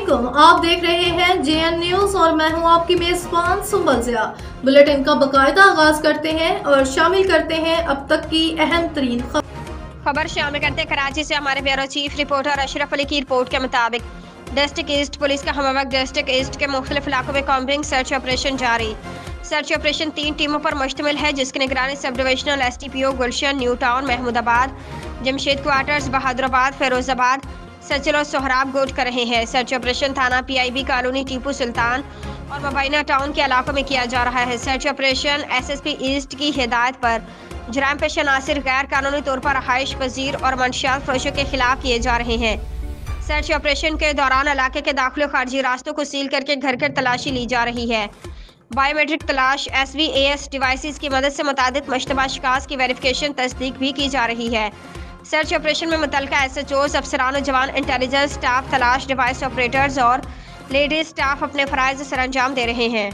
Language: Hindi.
अस्सलामुअलैकुम, आप देख रहे हैं जेएन न्यूज और मैं हूं आपकी मेजबान सुंबल ज़िया। बुलेटिन का बाकायदा आगाज करते हैं और शामिल करते हैं अब तक की अहम तरीन खबर शामिल करते हैं। कराची से हमारे bureau chief reporter Ashraf Ali की रिपोर्ट के मुताबिक डिस्ट्रिक्ट ईस्ट पुलिस का हमवक्त डिस्ट्रिक्ट ईस्ट के मुख्तलिफ इलाकों में कॉम्बिंग सर्च ऑपरेशन जारी। सर्च ऑपरेशन 3 टीमों पर मुश्तमिल है, जिसकी निगरानी sub divisional STPO Gulshan, new town, Mahmudabad, Jamshed quarters, Bahadurabad, Firozabad, Sachal और सोहराब गोट कर रहे हैं। सर्च ऑपरेशन थाना PIB कॉलोनी, टीपू सुल्तान और मुबैना टाउन के इलाकों में किया जा रहा है। सर्च ऑपरेशन SSP ईस्ट की हिदायत पर जराम पेशा नासिर गैर कानूनी तौर पर रहाइश पजीर और मंशियात फरोशों के खिलाफ किए जा रहे हैं। सर्च ऑपरेशन के दौरान इलाके के दाखिल और खारजी रास्तों को सील करके घर घर तलाशी ली जा रही है। बायोमेट्रिक तलाश SVAS डिवाइसेस की मदद से मुतादिद मशतबा शिकास की वेरिफिकेशन तस्दीक भी की जा रही है। सर्च ऑपरेशन में मुतल्लिका SHOs, अफसरान और जवान, इंटेलिजेंस स्टाफ, तलाश डिवाइस ऑपरेटर्स और लेडीज स्टाफ अपने फ़राइज़ सर अंजाम दे रहे हैं।